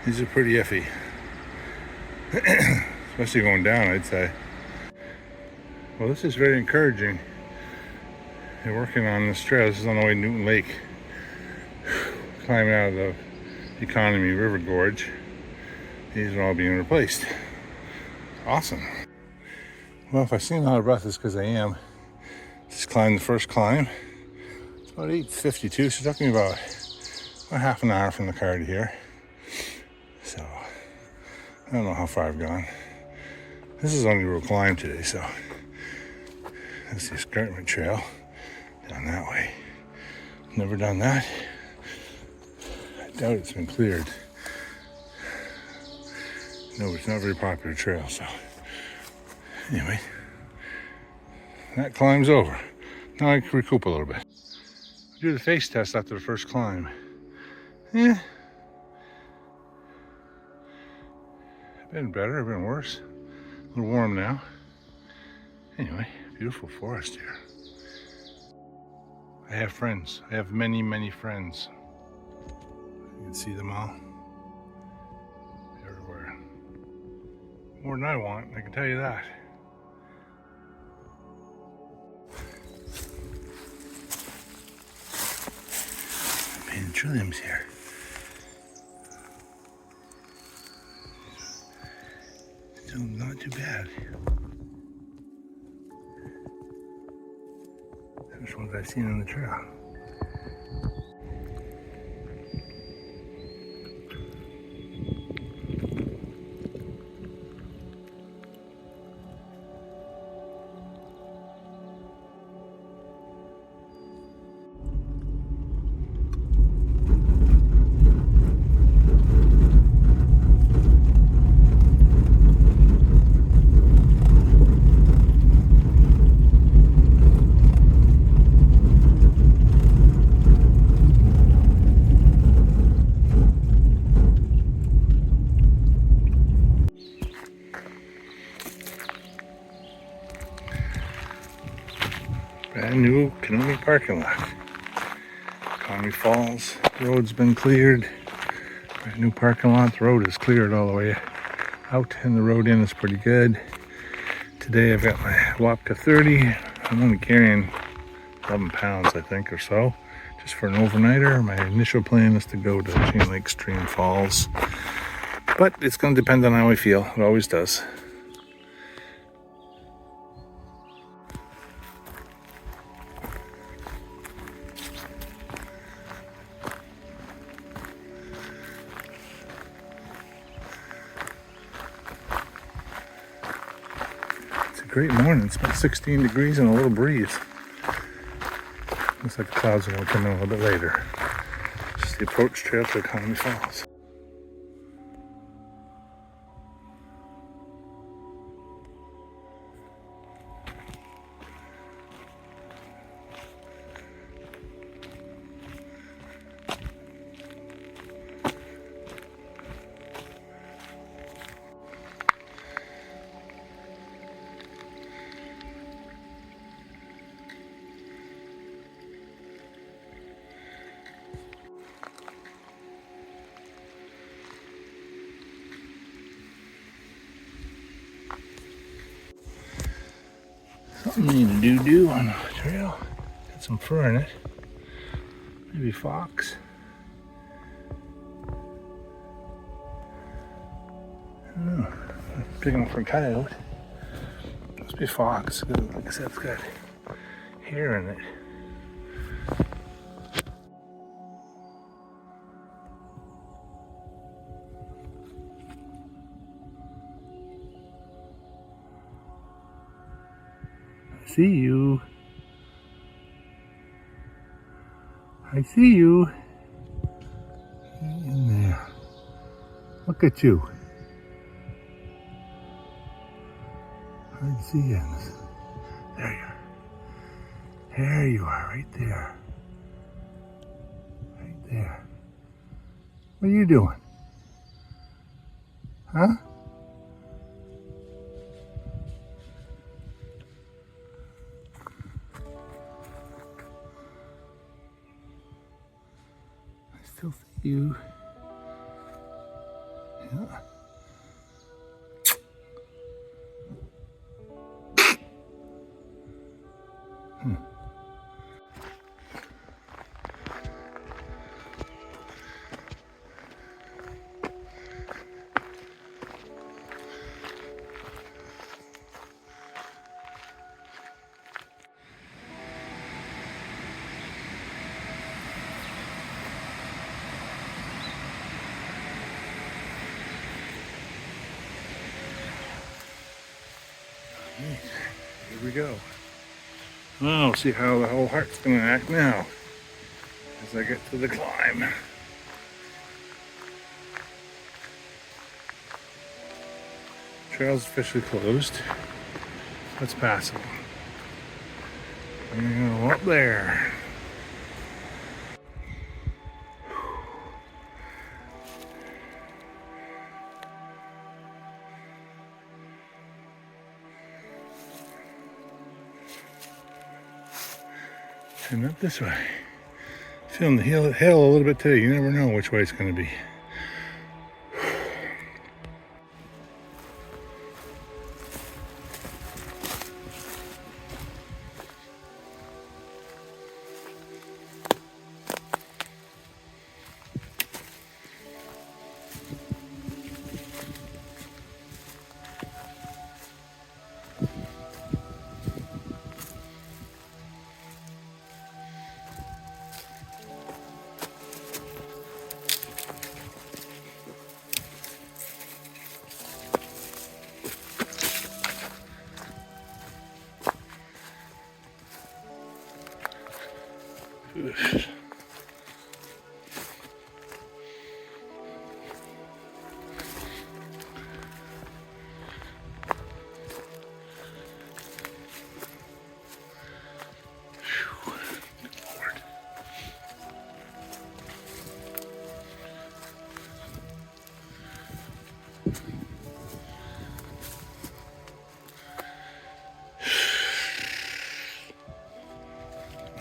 These are pretty iffy. Especially going down, I'd say. Well, this is very encouraging. They're working on this trail. This is on the way to Newton Lake. Climbing out of the Kenomee River Gorge. These are all being replaced. Awesome. Well, if I seem out of breath, it's because I am. Just climbed the first climb. It's about 8:52, so it took me about half an hour from the car to here. So, I don't know how far I've gone. This is only a real climb today, so that's the escarpment trail down that way. Never done that. I doubt it's been cleared. No, it's not a very popular trail, so anyway, that climb's over. Now I can recoup a little bit. Do the face test after the first climb. Been better, been worse. A little warm now. Anyway, beautiful forest here. I have friends. I have many, many friends. You can see them all. Everywhere. More than I want, I can tell you that. Painted trilliums here. Still not too bad. Which ones I've seen on the trail. Brand new Kenomee parking lot. Kenomee Falls. The road's been cleared. Brand new parking lot. The road is cleared all the way out, and the road in is pretty good. Today I've got my Wapka 30. I'm only carrying 11 pounds, I think, or so, just for an overnighter. My initial plan is to go to Chain Lake Stream Falls, but it's going to depend on how I feel. It always does. Great morning. It's about 16 degrees and a little breeze. Looks like the clouds are going to come in a little bit later. Just the approach trail to Kenomee Falls. Something you need to do on the trail. Got some fur in it. Maybe fox. I don't know. Big enough for a coyote. Must be a fox. Like I said, it's got hair in it. I see you. I see you. In there. Look at you. Hard to see you. There you are. There you are, right there. Right there. What are you doing? Huh? I still see you. Yeah. Here we go. Well, we'll see how the whole heart's gonna act now as I get to the climb. Trail's officially closed. That's passable. I'm gonna go up there. And up this way. Feeling the hill a little bit today. You never know which way it's going to be.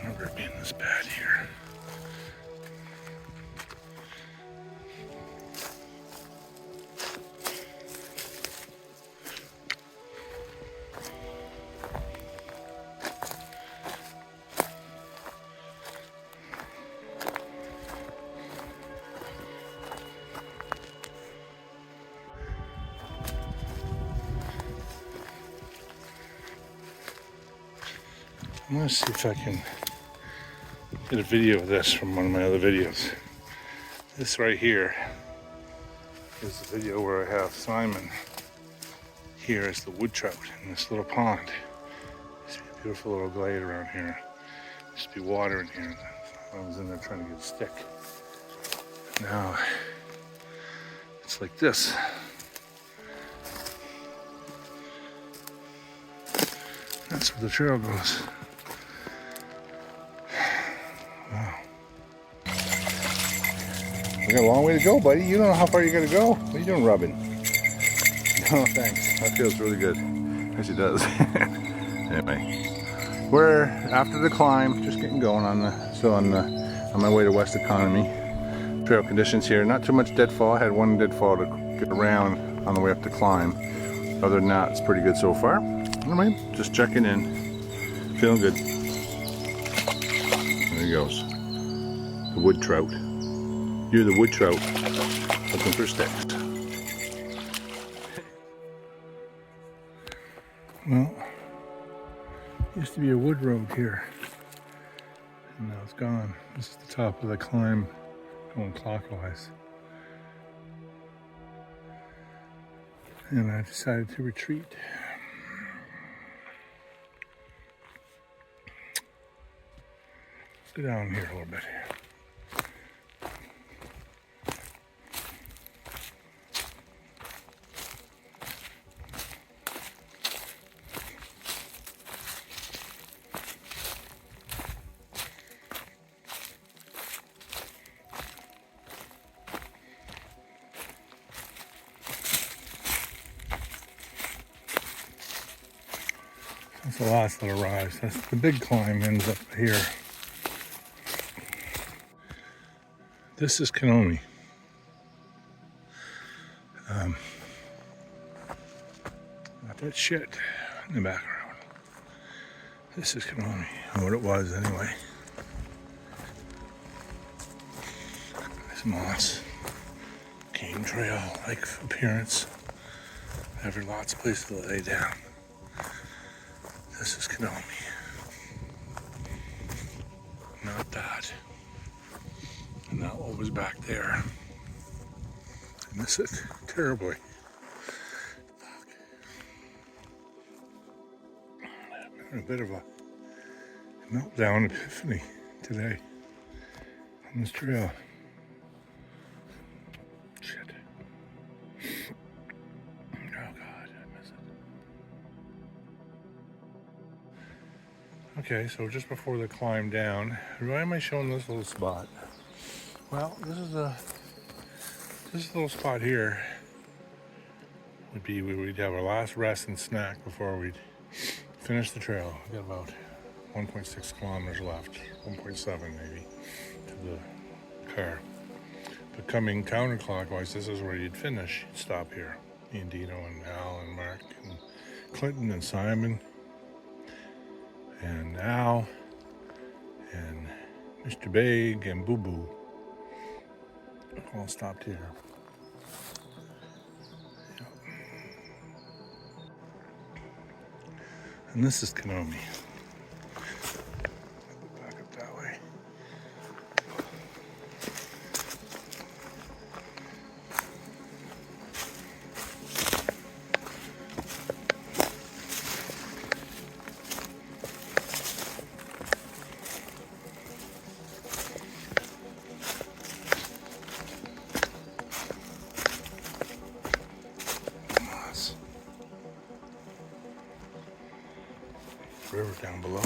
Never been this bad here. I'm gonna see if I can get a video of this from one of my other videos. This right here is the video where I have Simon. Here is the wood trout in this little pond. Used to be a beautiful little glade around here. Used to be water in here. I was in there trying to get a stick. Now it's like this. That's where the trail goes. Wow. We got a long way to go, buddy. You don't know how far you're gonna go. What are you doing rubbing? Oh, thanks. That feels really good. Yes, it does. Anyway, we're after the climb, just getting going on my way to West Kenomee. Trail conditions here, not too much deadfall. I had one deadfall to get around on the way up to climb. Other than that, it's pretty good so far. Anyway, just checking in. Feeling good. There he goes. The wood trout. You're the wood trout looking for sticks. Well, used to be a wood road here, and now it's gone. This is the top of the climb going clockwise. And I decided to retreat. Let's go down here a little bit. That's the last little rise. That's the big climb ends up here. This is Kenomee. Not that shit in the background. This is Kenomee, or what it was anyway. This moss, game trail-like appearance. Every lots of places to lay down. This is Kenomee. Not that. And not what was back there. I miss it terribly. Fuck. I'm having a bit of a meltdown epiphany today on this trail. Shit. Oh God, I miss it. Okay, so just before the climb down, why am I showing this little spot? Well, this little spot here would be where we'd have our last rest and snack before we'd finish the trail. We got about 1.6 kilometers left, 1.7 maybe, to the car. But coming counterclockwise, this is where you'd finish. You'd stop here. Me and Dino and Al and Mark and Clinton and Simon and Al and Mr. Big and Boo Boo all stopped here. Yep. And this is Kenomee. Back up that way. River down below.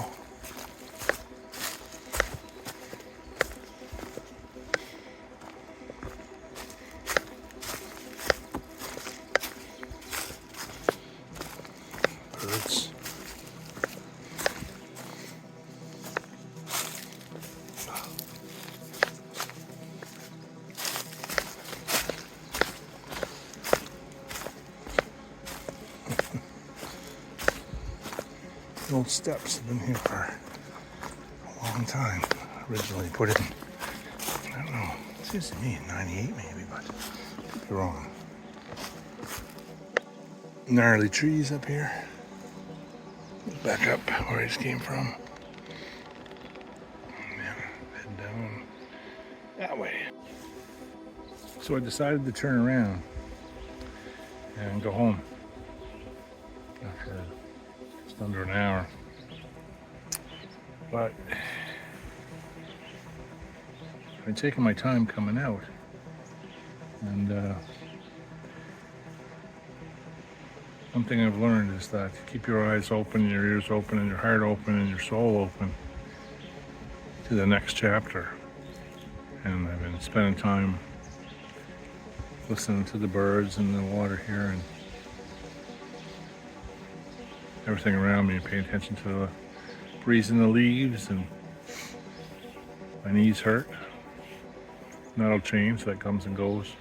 Birds. The old steps have been here for a long time. Originally put in, I don't know, it seems to me in 98 maybe, but I could be wrong. Gnarly trees up here. Back up where I just came from. And then head down that way. So I decided to turn around and go home after just under an hour. But I've taken my time coming out, and one thing I've learned is that keep your eyes open, your ears open, and your heart open, and your soul open to the next chapter. And I've been spending time listening to the birds and the water here and everything around me, paying attention to the breeze in the leaves, and my knees hurt. And that'll change, that comes and goes.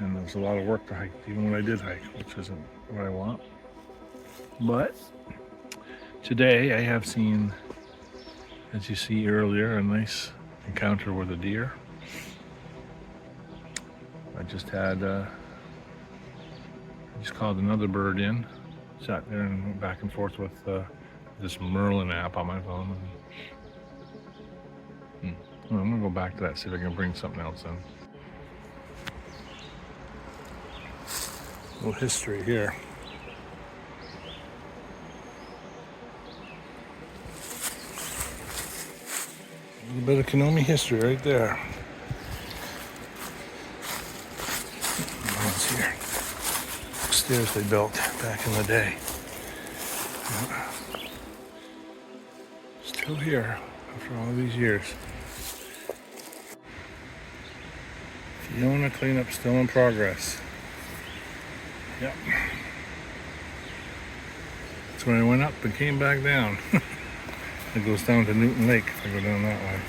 And there's a lot of work to hike, even when I did hike, which isn't what I want. But today I have seen, as you see earlier, a nice encounter with a deer. I just called another bird in, sat there and went back and forth with this Merlin app on my phone. Well, I'm gonna go back to that, see if I can bring something else in. A little history here. A little bit of Kenomee history right there. Mine's here. Stairs they built back in the day. Still here after all these years. FIONA cleanup still in progress. Yep. That's when I went up and came back down. It goes down to Newton Lake if I go down that way.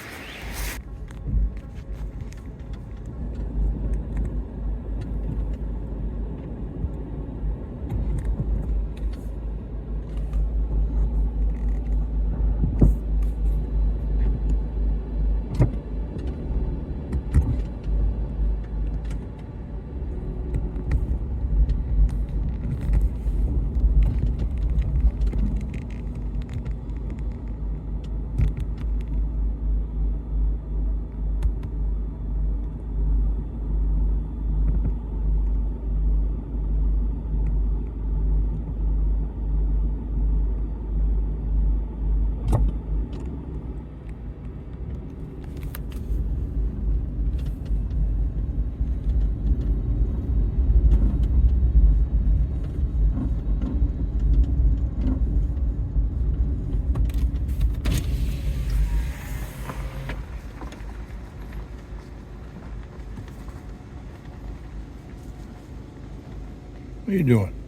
What are you doing?